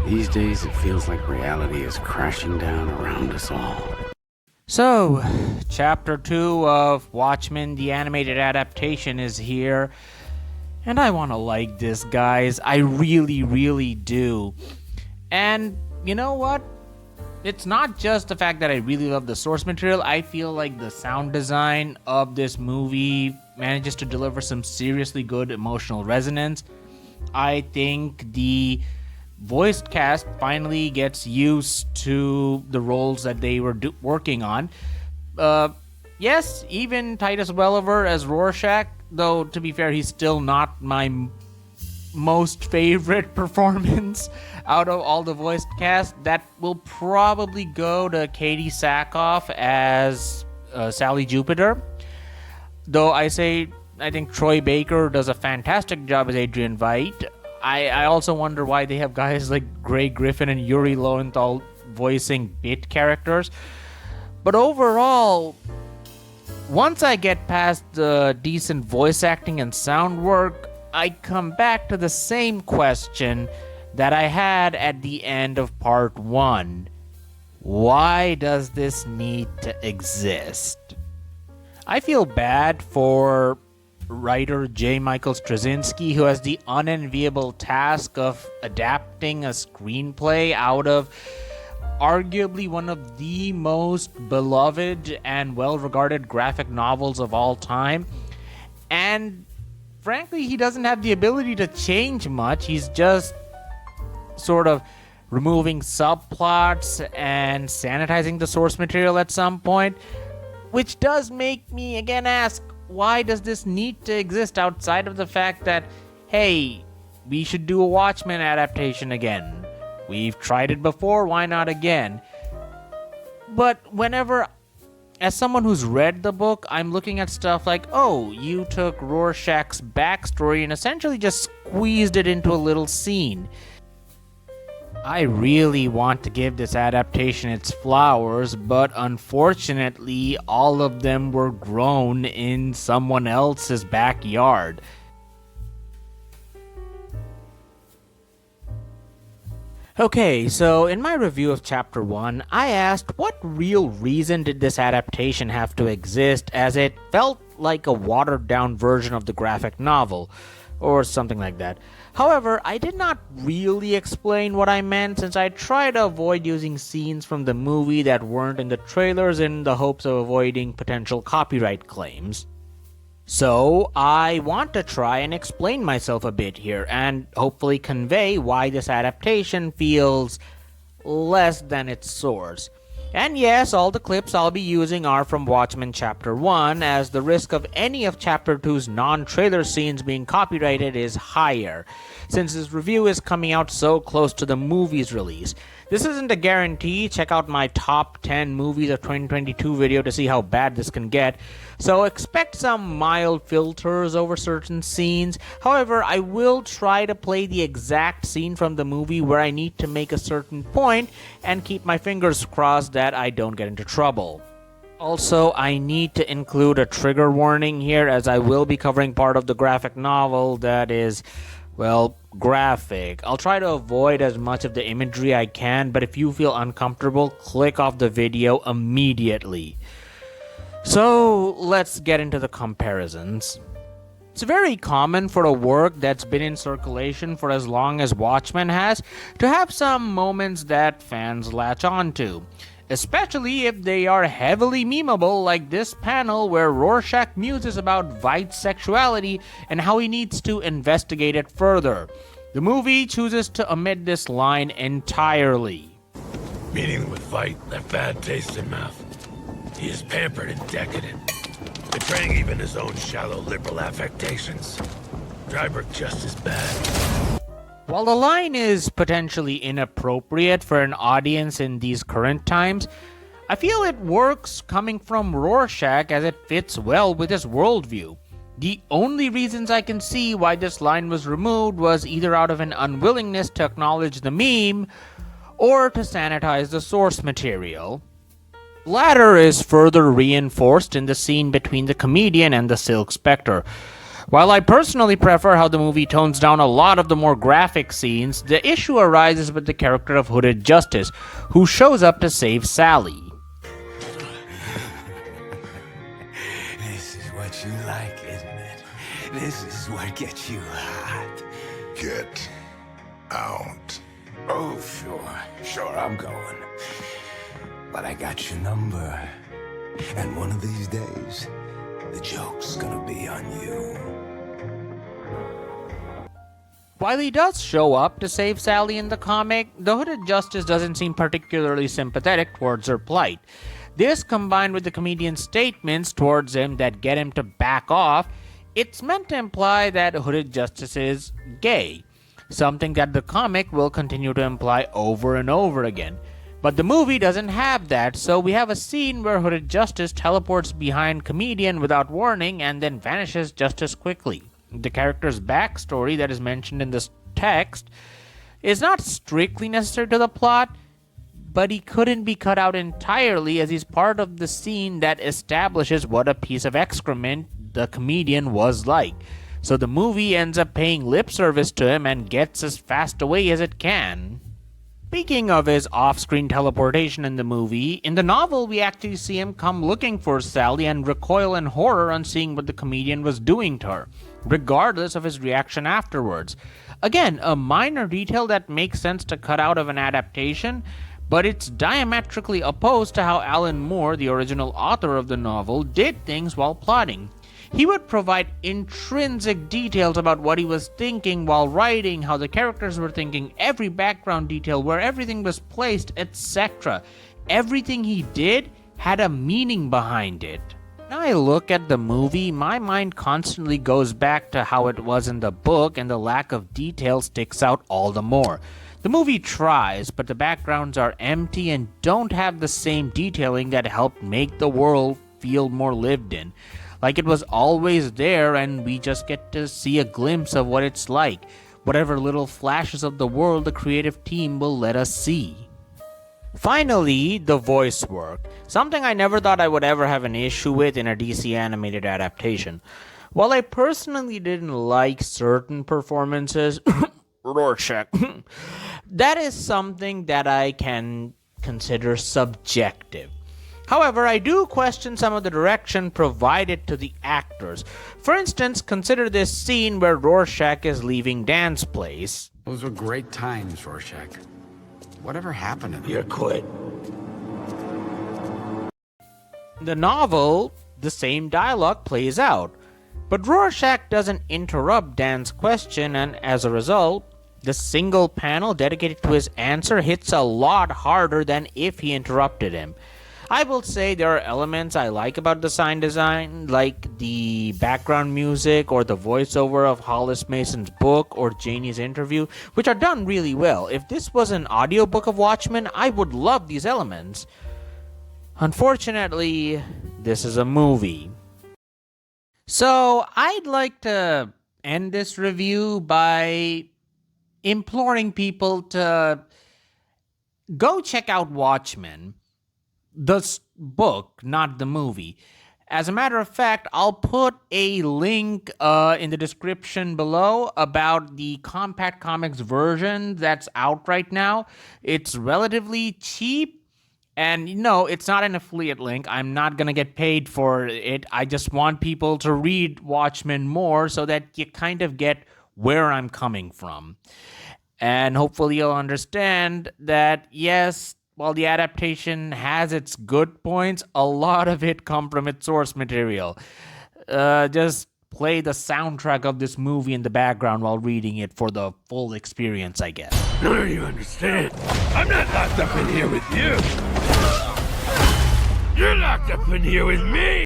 These days it feels like reality is crashing down around us all. So, Chapter 2 of Watchmen, the animated adaptation, is here. And I want to like this, guys. I really, really do. And you know what? It's not just the fact that I really love the source material. I feel like the sound design of this movie manages to deliver some seriously good emotional resonance. I think the voice cast finally gets used to the roles that they were working on. Yes, even Titus Welliver as Rorschach, though to be fair, he's still not my most favorite performance out of all the voice cast. That will probably go to Katie Sackhoff as Sally Jupiter. Though I think Troy Baker does a fantastic job as Adrian Veidt. I also wonder why they have guys like Grey Griffin and Yuri Lowenthal voicing bit characters. But overall, once I get past the decent voice acting and sound work, I come back to the same question that I had at the end of part 1. Why does this need to exist? I feel bad for writer J. Michael Straczynski, who has the unenviable task of adapting a screenplay out of arguably one of the most beloved and well-regarded graphic novels of all time. And frankly, he doesn't have the ability to change much. He's just sort of removing subplots and sanitizing the source material at some point, which does make me again ask, why does this need to exist outside of the fact that, hey, we should do a Watchmen adaptation again? We've tried it before, why not again? But whenever, as someone who's read the book, I'm looking at stuff like, oh, you took Rorschach's backstory and essentially just squeezed it into a little scene. I really want to give this adaptation its flowers, but unfortunately, all of them were grown in someone else's backyard. Okay, so in my review of Chapter 1, I asked what real reason did this adaptation have to exist, as it felt like a watered-down version of the graphic novel, or something like that. However, I did not really explain what I meant, since I tried to avoid using scenes from the movie that weren't in the trailers in the hopes of avoiding potential copyright claims. So, I want to try and explain myself a bit here, and hopefully convey why this adaptation feels less than its source. And yes, all the clips I'll be using are from Watchmen Chapter 1, as the risk of any of Chapter 2's non-trailer scenes being copyrighted is higher, since this review is coming out so close to the movie's release. This isn't a guarantee. Check out my top 10 movies of 2022 video to see how bad this can get. So expect some mild filters over certain scenes. However, I will try to play the exact scene from the movie where I need to make a certain point and keep my fingers crossed that I don't get into trouble. Also, I need to include a trigger warning here, as I will be covering part of the graphic novel that is, well, graphic. I'll try to avoid as much of the imagery I can, but if you feel uncomfortable, click off the video immediately. So, let's get into the comparisons. It's very common for a work that's been in circulation for as long as Watchmen has to have some moments that fans latch onto, especially if they are heavily memeable, like this panel where Rorschach muses about Veidt's sexuality and how he needs to investigate it further. The movie chooses to omit this line entirely. Meeting with Veidt left bad taste in mouth. He is pampered and decadent, betraying even his own shallow liberal affectations. Dryberg just as bad. While the line is potentially inappropriate for an audience in these current times, I feel it works coming from Rorschach, as it fits well with his worldview. The only reasons I can see why this line was removed was either out of an unwillingness to acknowledge the meme, or to sanitize the source material. The latter is further reinforced in the scene between the comedian and the Silk Spectre, While I personally prefer how the movie tones down a lot of the more graphic scenes, the issue arises with the character of Hooded Justice, who shows up to save Sally. This is what you like, isn't it? This is what gets you hot. Get out. Oh, sure, I'm going. But I got your number. And one of these days, the joke's gonna be on you. While he does show up to save Sally in the comic, the Hooded Justice doesn't seem particularly sympathetic towards her plight. This, combined with the comedian's statements towards him that get him to back off, it's meant to imply that Hooded Justice is gay, something that the comic will continue to imply over and over again. But the movie doesn't have that, so we have a scene where Hooded Justice teleports behind comedian without warning and then vanishes just as quickly. The character's backstory that is mentioned in this text is not strictly necessary to the plot, but he couldn't be cut out entirely as he's part of the scene that establishes what a piece of excrement the comedian was like. So the movie ends up paying lip service to him and gets as fast away as it can. Speaking of his off-screen teleportation in the movie, in the novel we actually see him come looking for Sally and recoil in horror on seeing what the comedian was doing to her, regardless of his reaction afterwards. Again, a minor detail that makes sense to cut out of an adaptation, but it's diametrically opposed to how Alan Moore, the original author of the novel, did things while plotting. He would provide intrinsic details about what he was thinking while writing, how the characters were thinking, every background detail, where everything was placed, etc. Everything he did had a meaning behind it. When I look at the movie, my mind constantly goes back to how it was in the book, and the lack of detail sticks out all the more. The movie tries, but the backgrounds are empty and don't have the same detailing that helped make the world feel more lived in. Like it was always there and we just get to see a glimpse of what it's like, whatever little flashes of the world the creative team will let us see. Finally, the voice work, something I never thought I would ever have an issue with in a DC animated adaptation. While I personally didn't like certain performances, Rorschach, that is something that I can consider subjective. However, I do question some of the direction provided to the actors. For instance, consider this scene where Rorschach is leaving Dan's place. Those were great times, Rorschach. Whatever happened to them? You're quit. In the novel, the same dialogue plays out, but Rorschach doesn't interrupt Dan's question, and as a result, the single panel dedicated to his answer hits a lot harder than if he interrupted him. I will say there are elements I like about the sound design, like the background music or the voiceover of Hollis Mason's book or Janie's interview, which are done really well. If this was an audiobook of Watchmen, I would love these elements. Unfortunately, this is a movie. So I'd like to end this review by imploring people to go check out Watchmen. The book, not the movie. As a matter of fact, I'll put a link in the description below about the Compact Comics version that's out right now. It's relatively cheap, and no, it's not an affiliate link. I'm not going to get paid for it. I just want people to read Watchmen more so that you kind of get where I'm coming from. And hopefully you'll understand that, yes, while the adaptation has its good points, a lot of it come from its source material. Just play the soundtrack of this movie in the background while reading it for the full experience, I guess. None of you understand. I'm not locked up in here with you. You're locked up in here with me.